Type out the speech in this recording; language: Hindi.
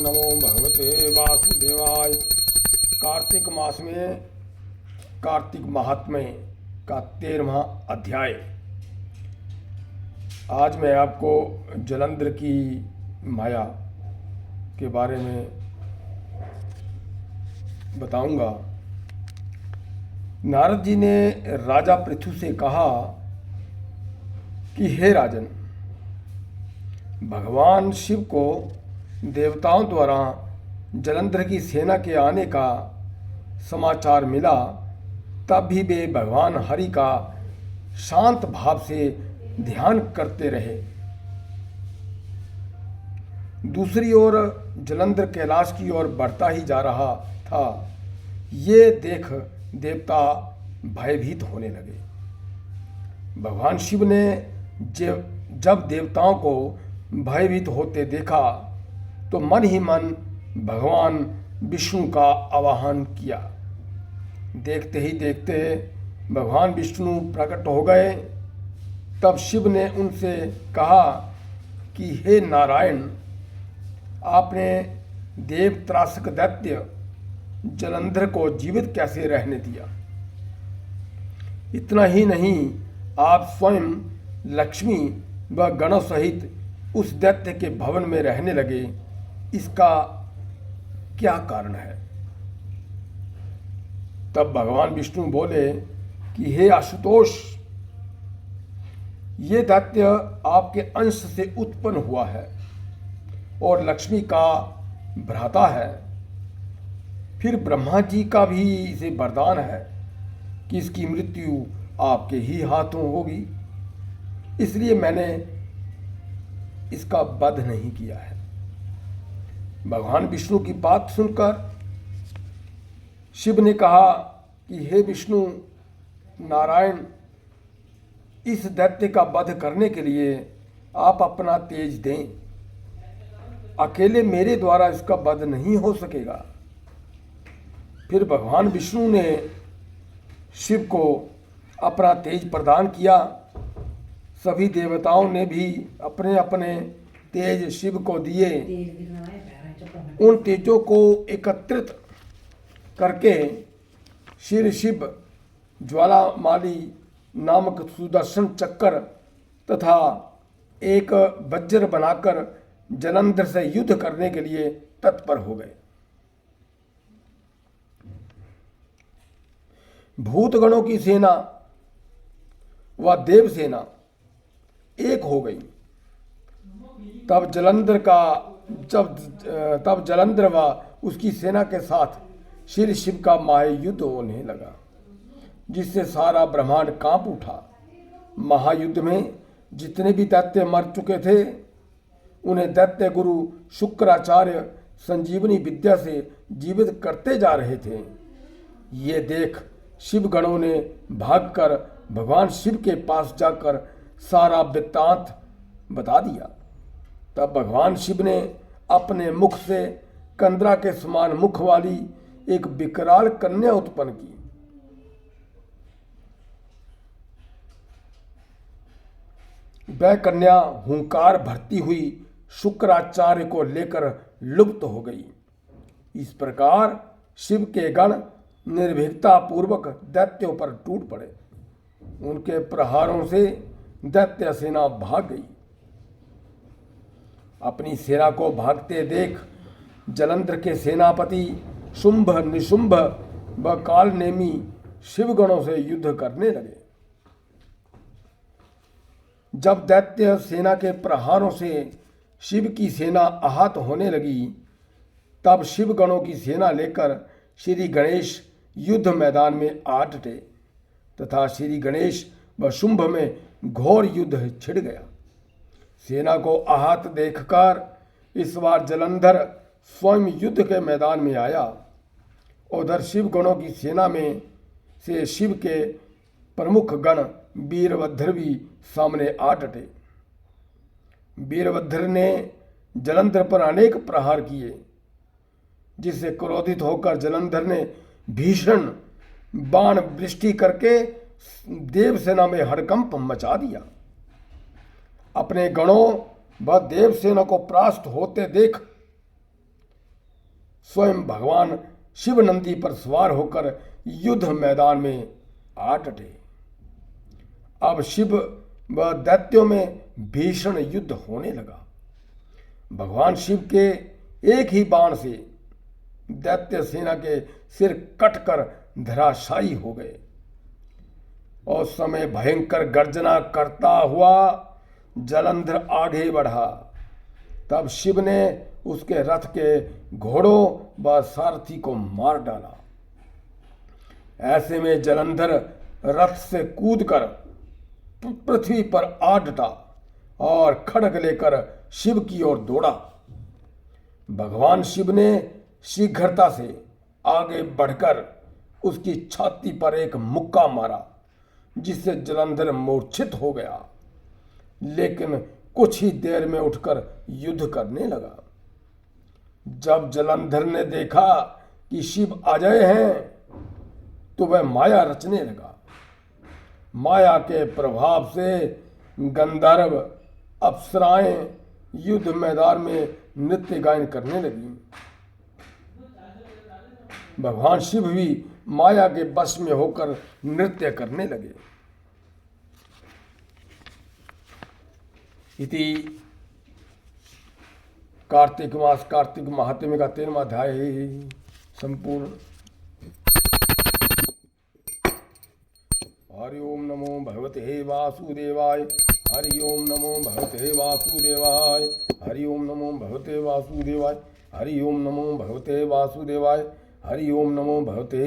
नमो भगवते वासुदेवाय। कार्तिक मास में कार्तिक महात्म्य का 13वां अध्याय। आज मैं आपको जलंधर की माया के बारे में बताऊंगा। नारद जी ने राजा पृथु से कहा कि हे राजन, भगवान शिव को देवताओं द्वारा जलंधर की सेना के आने का समाचार मिला, तब भी वे भगवान हरि का शांत भाव से ध्यान करते रहे। दूसरी ओर जलंधर कैलाश की ओर बढ़ता ही जा रहा था। ये देख देवता भयभीत होने लगे। भगवान शिव ने जब देवताओं को भयभीत होते देखा तो मन ही मन भगवान विष्णु का आवाहन किया। देखते ही देखते भगवान विष्णु प्रकट हो गए। तब शिव ने उनसे कहा कि हे नारायण, आपने देव त्रासक दैत्य जलंधर को जीवित कैसे रहने दिया? इतना ही नहीं, आप स्वयं लक्ष्मी व गणों सहित उस दैत्य के भवन में रहने लगे। इसका क्या कारण है? तब भगवान विष्णु बोले कि हे आशुतोष, ये दैत्य आपके अंश से उत्पन्न हुआ है और लक्ष्मी का भ्राता है। फिर ब्रह्मा जी का भी इसे वरदान है कि इसकी मृत्यु आपके ही हाथों होगी। इसलिए मैंने इसका वध नहीं किया है। भगवान विष्णु की बात सुनकर शिव ने कहा कि हे विष्णु नारायण, इस दैत्य का वध करने के लिए आप अपना तेज दें। अकेले मेरे द्वारा इसका वध नहीं हो सकेगा। फिर भगवान विष्णु ने शिव को अपना तेज प्रदान किया। सभी देवताओं ने भी अपने अपने तेज शिव को दिए। उन तेजों को एकत्रित करके श्री शिव ज्वालामाली नामक सुदर्शन चक्र तथा एक वज्र बनाकर जलंधर से युद्ध करने के लिए तत्पर हो गए। भूतगणों की सेना व देव सेना एक हो गई। तब जलंधर व उसकी सेना के साथ श्री शिव का महायुद्ध होने लगा, जिससे सारा ब्रह्मांड कांप उठा। महायुद्ध में जितने भी दैत्य मर चुके थे, उन्हें दैत्य गुरु शुक्राचार्य संजीवनी विद्या से जीवित करते जा रहे थे। ये देख शिव गणों ने भागकर भगवान शिव के पास जाकर सारा वृत्तांत बता दिया। तब भगवान शिव ने अपने मुख से कंदरा के समान मुख वाली एक विकराल कन्या उत्पन्न की। वह कन्या हुंकार भरती हुई शुक्राचार्य को लेकर लुप्त हो गई। इस प्रकार शिव के गण निर्भीकता पूर्वक दैत्यों पर टूट पड़े। उनके प्रहारों से दैत्य सेना भाग गई। अपनी सेना को भागते देख जलंधर के सेनापति शुंभ निशुंभ व कालनेमी शिवगणों से युद्ध करने लगे। जब दैत्य सेना के प्रहारों से शिव की सेना आहत होने लगी, तब शिवगणों की सेना लेकर श्री गणेश युद्ध मैदान में आ डटे तथा श्री गणेश व शुंभ में घोर युद्ध छिड़ गया। सेना को आहत देखकर इस बार जलंधर स्वयं युद्ध के मैदान में आया। उधर शिवगणों की सेना में से शिव के प्रमुख गण वीरभद्र भी सामने आ डटे। वीरभद्र ने जलंधर पर अनेक प्रहार किए, जिससे क्रोधित होकर जलंधर ने भीषण बाण वृष्टि करके देवसेना में हड़कंप मचा दिया। अपने गणों व देवसेना को परास्त होते देख स्वयं भगवान शिव नंदी पर सवार होकर युद्ध मैदान में आ डटे। अब शिव व दैत्यों में भीषण युद्ध होने लगा। भगवान शिव के एक ही बाण से दैत्य सेना के सिर कटकर धराशायी हो गए। और समय भयंकर गर्जना करता हुआ जलंधर आगे बढ़ा। तब शिव ने उसके रथ के घोड़ों व सारथी को मार डाला। ऐसे में जलंधर रथ से कूदकर पृथ्वी पर आ डटा और खड्ग लेकर शिव की ओर दौड़ा। भगवान शिव ने शीघ्रता से आगे बढ़कर उसकी छाती पर एक मुक्का मारा, जिससे जलंधर मूर्छित हो गया, लेकिन कुछ ही देर में उठकर युद्ध करने लगा। जब जलंधर ने देखा कि शिव अजय हैं, तो वह माया रचने लगा। माया के प्रभाव से गंधर्व अप्सराएं युद्ध मैदान में नृत्य गायन करने लगी। भगवान शिव भी माया के वश में होकर नृत्य करने लगे। इति कार्तिक मास कार्तिक महात्म्य का 13वां अध्याय संपूर्ण। हरि ओम नमो भगवते वासुदेवाय। हरि ओम नमो भगवते वासुदेवाय। हरि ओम नमो भगवते वासुदेवाय। हरि ओम नमो भगवते वासुदेवाय। हरि ओम नमो भगवते